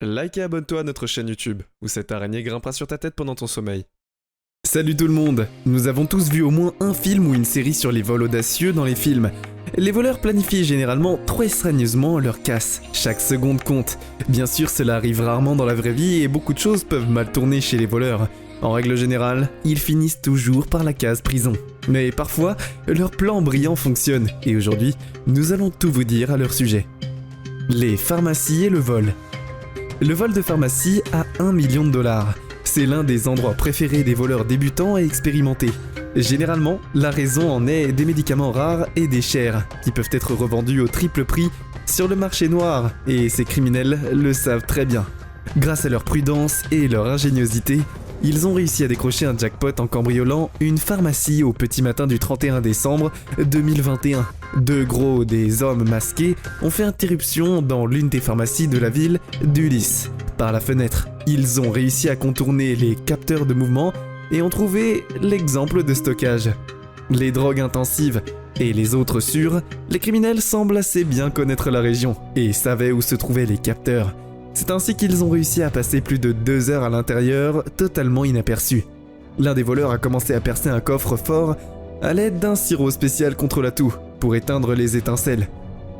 Like et abonne-toi à notre chaîne YouTube, où cette araignée grimpera sur ta tête pendant ton sommeil. Salut tout le monde! Nous avons tous vu au moins un film ou une série sur les vols audacieux dans les films. Les voleurs planifient généralement trop soigneusement leur casse. Chaque seconde compte. Bien sûr, cela arrive rarement dans la vraie vie et beaucoup de choses peuvent mal tourner chez les voleurs. En règle générale, ils finissent toujours par la case prison. Mais parfois, leur plan brillant fonctionne, et aujourd'hui, nous allons tout vous dire à leur sujet. Les pharmacies et le vol. Le vol de pharmacie à 1 million de dollars. C'est l'un des endroits préférés des voleurs débutants et expérimentés. Généralement, la raison en est des médicaments rares et des chers, qui peuvent être revendus au triple prix sur le marché noir, et ces criminels le savent très bien. Grâce à leur prudence et leur ingéniosité, ils ont réussi à décrocher un jackpot en cambriolant une pharmacie au petit matin du 31 décembre 2021. Deux gros des hommes masqués ont fait interruption dans l'une des pharmacies de la ville d'Ulysse. Par la fenêtre, ils ont réussi à contourner les capteurs de mouvement et ont trouvé l'exemple de stockage. Les drogues intensives et les autres sûres, les criminels semblent assez bien connaître la région et savaient où se trouvaient les capteurs. C'est ainsi qu'ils ont réussi à passer plus de 2 heures à l'intérieur, totalement inaperçus. L'un des voleurs a commencé à percer un coffre-fort à l'aide d'un sirop spécial contre la toux, pour éteindre les étincelles.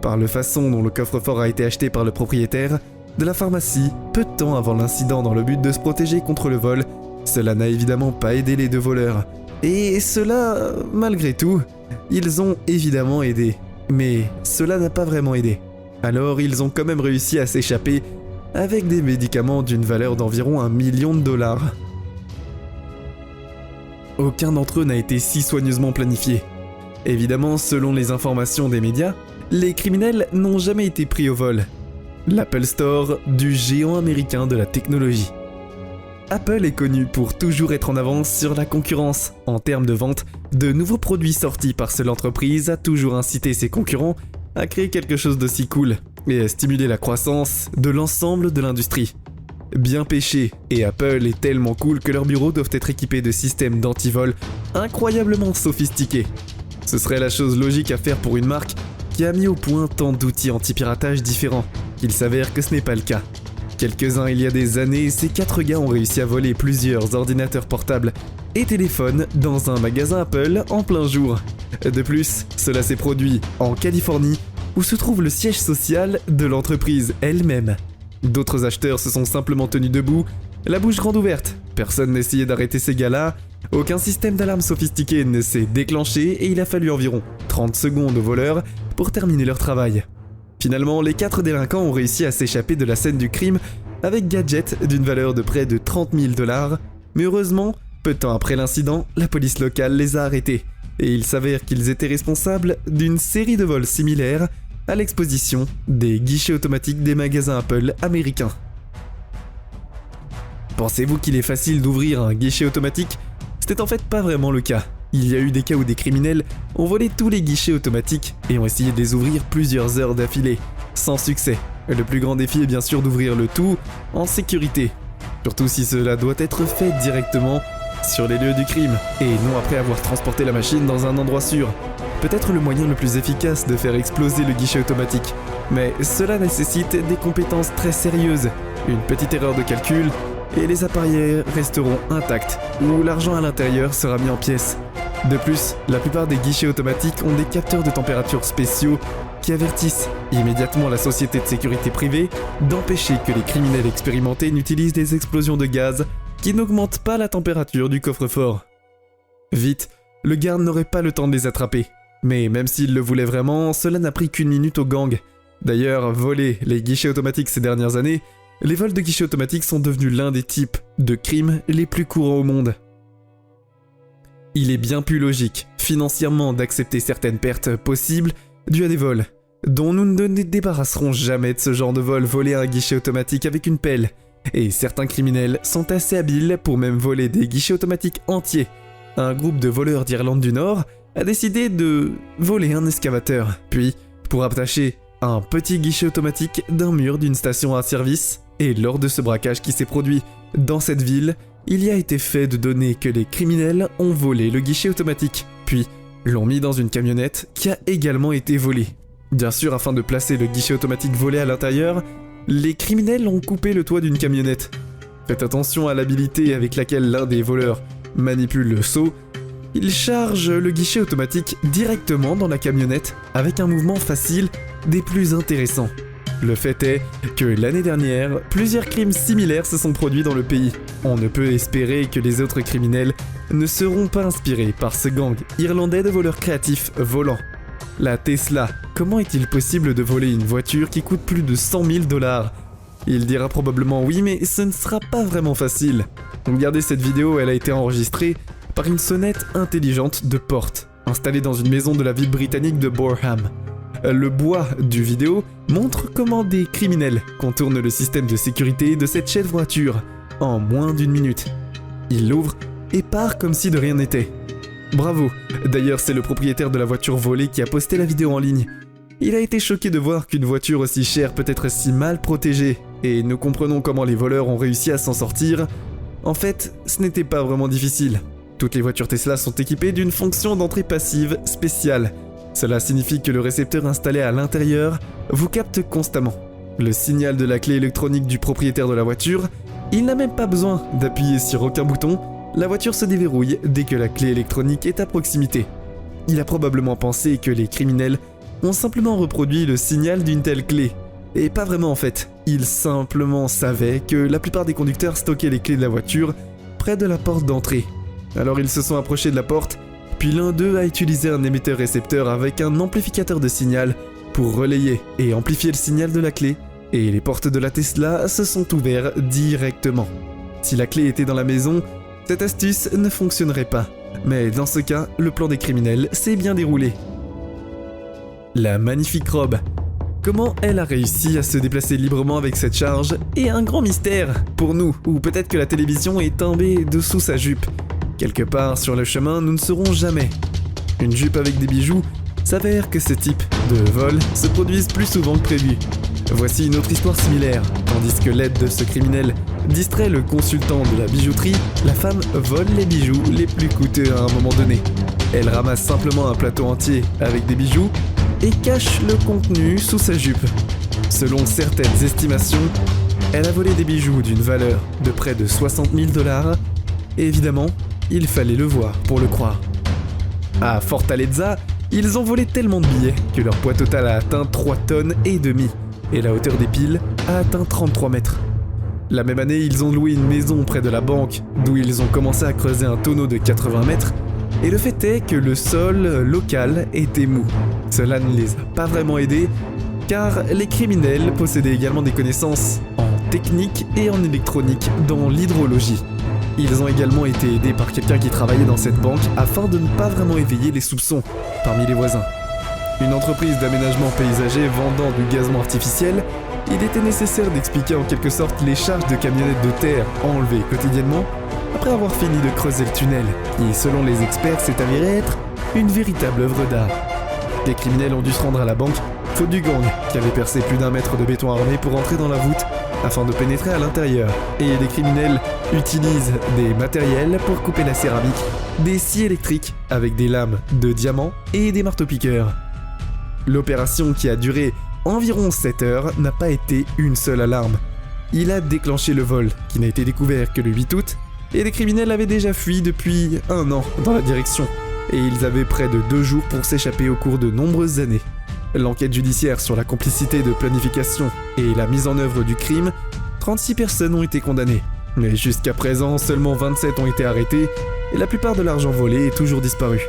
Par la façon dont le coffre-fort a été acheté par le propriétaire de la pharmacie, peu de temps avant l'incident dans le but de se protéger contre le vol, cela n'a évidemment pas aidé les deux voleurs. Et cela, malgré tout, ils ont évidemment aidé. Mais cela n'a pas vraiment aidé. Alors ils ont quand même réussi à s'échapper avec des médicaments d'une valeur d'environ 1 million de dollars. Aucun d'entre eux n'a été si soigneusement planifié. Évidemment, selon les informations des médias, les criminels n'ont jamais été pris au vol. L'Apple Store du géant américain de la technologie. Apple est connu pour toujours être en avance sur la concurrence. En termes de vente, de nouveaux produits sortis par seule entreprise a toujours incité ses concurrents à créer quelque chose d'aussi cool et à stimuler la croissance de l'ensemble de l'industrie. Bien pêché, et Apple est tellement cool que leurs bureaux doivent être équipés de systèmes d'antivol incroyablement sophistiqués. Ce serait la chose logique à faire pour une marque qui a mis au point tant d'outils anti-piratage différents, qu'il s'avère que ce n'est pas le cas. Quelques-uns il y a des années, ces 4 gars ont réussi à voler plusieurs ordinateurs portables et téléphones dans un magasin Apple en plein jour. De plus, cela s'est produit en Californie, où se trouve le siège social de l'entreprise elle-même. D'autres acheteurs se sont simplement tenus debout, la bouche grande ouverte. Personne n'essayait d'arrêter ces gars-là, aucun système d'alarme sophistiqué ne s'est déclenché et il a fallu environ 30 secondes aux voleurs pour terminer leur travail. Finalement, les 4 délinquants ont réussi à s'échapper de la scène du crime avec gadgets d'une valeur de près de 30 000 dollars, mais heureusement, peu de temps après l'incident, la police locale les a arrêtés, et il s'avère qu'ils étaient responsables d'une série de vols similaires à l'exposition des guichets automatiques des magasins Apple américains. Pensez-vous qu'il est facile d'ouvrir un guichet automatique ? C'était en fait pas vraiment le cas. Il y a eu des cas où des criminels ont volé tous les guichets automatiques et ont essayé de les ouvrir plusieurs heures d'affilée, sans succès. Le plus grand défi est bien sûr d'ouvrir le tout en sécurité, surtout si cela doit être fait directement sur les lieux du crime, et non après avoir transporté la machine dans un endroit sûr. Peut-être le moyen le plus efficace de faire exploser le guichet automatique, mais cela nécessite des compétences très sérieuses, une petite erreur de calcul, et les appareils resteront intacts, ou l'argent à l'intérieur sera mis en pièces. De plus, la plupart des guichets automatiques ont des capteurs de température spéciaux qui avertissent immédiatement la société de sécurité privée d'empêcher que les criminels expérimentés n'utilisent des explosions de gaz qui n'augmentent pas la température du coffre-fort. Vite, le garde n'aurait pas le temps de les attraper. Mais même s'il le voulait vraiment, cela n'a pris qu'1 minute au gang. D'ailleurs, voler les guichets automatiques ces dernières années, les vols de guichets automatiques sont devenus l'un des types de crimes les plus courants au monde. Il est bien plus logique, financièrement, d'accepter certaines pertes possibles dues à des vols, dont nous ne nous débarrasserons jamais de ce genre de vol volé à un guichet automatique avec une pelle. Et certains criminels sont assez habiles pour même voler des guichets automatiques entiers. Un groupe de voleurs d'Irlande du Nord a décidé de voler un excavateur, puis, pour attacher un petit guichet automatique d'un mur d'une station à service, et lors de ce braquage qui s'est produit dans cette ville, il y a été fait de données que les criminels ont volé le guichet automatique, puis l'ont mis dans une camionnette qui a également été volée. Bien sûr, afin de placer le guichet automatique volé à l'intérieur, Les criminels ont coupé le toit d'une camionnette. Faites attention à l'habilité avec laquelle l'un des voleurs manipule le seau. Il charge le guichet automatique directement dans la camionnette avec un mouvement facile des plus intéressants. Le fait est que l'année dernière, plusieurs crimes similaires se sont produits dans le pays. On ne peut espérer que les autres criminels ne seront pas inspirés par ce gang irlandais de voleurs créatifs volants. La Tesla, comment est-il possible de voler une voiture qui coûte plus de 100 000 $? Il dira probablement oui, mais ce ne sera pas vraiment facile. Regardez cette vidéo, elle a été enregistrée par une sonnette intelligente de porte, installée dans une maison de la ville britannique de Boreham. Le bois du vidéo montre comment des criminels contournent le système de sécurité de cette chère voiture en moins d'1 minute. Il l'ouvre et part comme si de rien n'était. Bravo, d'ailleurs c'est le propriétaire de la voiture volée qui a posté la vidéo en ligne. Il a été choqué de voir qu'une voiture aussi chère peut être si mal protégée, et nous comprenons comment les voleurs ont réussi à s'en sortir. En fait, ce n'était pas vraiment difficile. Toutes les voitures Tesla sont équipées d'une fonction d'entrée passive spéciale. Cela signifie que le récepteur installé à l'intérieur vous capte constamment. Le signal de la clé électronique du propriétaire de la voiture, il n'a même pas besoin d'appuyer sur aucun bouton, la voiture se déverrouille dès que la clé électronique est à proximité. Il a probablement pensé que les criminels ont simplement reproduit le signal d'une telle clé. Et pas vraiment en fait, ils simplement savaient que la plupart des conducteurs stockaient les clés de la voiture près de la porte d'entrée. Alors ils se sont approchés de la porte, puis l'un d'eux a utilisé un émetteur-récepteur avec un amplificateur de signal pour relayer et amplifier le signal de la clé, et les portes de la Tesla se sont ouvertes directement. Si la clé était dans la maison, cette astuce ne fonctionnerait pas, mais dans ce cas, le plan des criminels s'est bien déroulé. La magnifique robe. Comment elle a réussi à se déplacer librement avec cette charge est un grand mystère pour nous, ou peut-être que la télévision est tombée dessous sa jupe. Quelque part sur le chemin, nous ne saurons jamais. Une jupe avec des bijoux s'avère que ce type de vol se produise plus souvent que prévu. Voici une autre histoire similaire. Tandis que l'aide de ce criminel distrait le consultant de la bijouterie, la femme vole les bijoux les plus coûteux à un moment donné. Elle ramasse simplement un plateau entier avec des bijoux et cache le contenu sous sa jupe. Selon certaines estimations, elle a volé des bijoux d'une valeur de près de 60 000 $, et évidemment, il fallait le voir pour le croire. À Fortaleza, ils ont volé tellement de billets que leur poids total a atteint 3 tonnes et demie, et la hauteur des piles a atteint 33 mètres. La même année, ils ont loué une maison près de la banque, d'où ils ont commencé à creuser un tonneau de 80 mètres, et le fait est que le sol local était mou. Cela ne les a pas vraiment aidés, car les criminels possédaient également des connaissances en technique et en électronique dans l'hydrologie. Ils ont également été aidés par quelqu'un qui travaillait dans cette banque afin de ne pas vraiment éveiller les soupçons parmi les voisins. Une entreprise d'aménagement paysager vendant du gazon artificiel, il était nécessaire d'expliquer en quelque sorte les charges de camionnettes de terre enlevées quotidiennement après avoir fini de creuser le tunnel, qui selon les experts s'est avéré être une véritable œuvre d'art. Les criminels ont dû se rendre à la banque faute du gang qui avait percé plus d'1 mètre de béton armé pour entrer dans la voûte afin de pénétrer à l'intérieur, et les criminels utilisent des matériels pour couper la céramique, des scies électriques avec des lames de diamant et des marteaux-piqueurs. L'opération, qui a duré environ 7 heures, n'a pas été une seule alarme. Il a déclenché le vol, qui n'a été découvert que le 8 août, et les criminels avaient déjà fui depuis 1 an dans la direction, et ils avaient près de 2 jours pour s'échapper au cours de nombreuses années. L'enquête judiciaire sur la complicité de planification et la mise en œuvre du crime, 36 personnes ont été condamnées. Mais jusqu'à présent, seulement 27 ont été arrêtés et la plupart de l'argent volé est toujours disparu.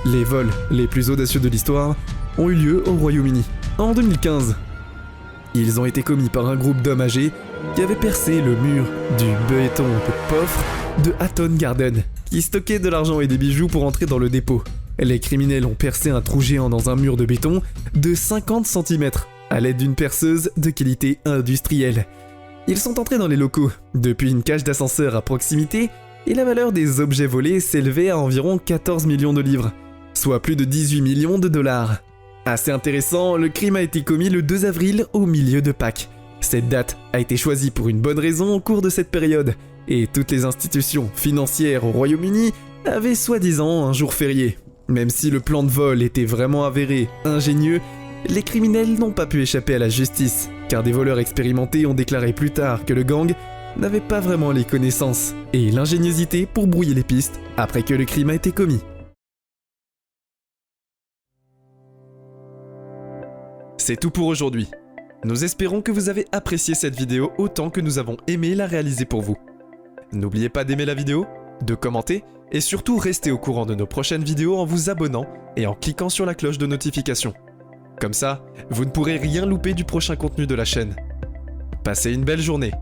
Les vols les plus audacieux de l'histoire ont eu lieu au Royaume-Uni, en 2015. Ils ont été commis par un groupe d'hommes âgés qui avaient percé le mur du béton de coffre de Hatton Garden, qui stockait de l'argent et des bijoux pour entrer dans le dépôt. Les criminels ont percé un trou géant dans un mur de béton de 50 cm à l'aide d'une perceuse de qualité industrielle. Ils sont entrés dans les locaux depuis une cage d'ascenseur à proximité et la valeur des objets volés s'élevait à environ 14 millions de livres, soit plus de 18 millions de $. Assez intéressant, le crime a été commis le 2 avril au milieu de Pâques. Cette date a été choisie pour une bonne raison au cours de cette période, et toutes les institutions financières au Royaume-Uni avaient soi-disant un jour férié. Même si le plan de vol était vraiment avéré, ingénieux, les criminels n'ont pas pu échapper à la justice, car des voleurs expérimentés ont déclaré plus tard que le gang n'avait pas vraiment les connaissances et l'ingéniosité pour brouiller les pistes après que le crime a été commis. C'est tout pour aujourd'hui. Nous espérons que vous avez apprécié cette vidéo autant que nous avons aimé la réaliser pour vous. N'oubliez pas d'aimer la vidéo, de commenter et surtout restez au courant de nos prochaines vidéos en vous abonnant et en cliquant sur la cloche de notification. Comme ça, vous ne pourrez rien louper du prochain contenu de la chaîne. Passez une belle journée.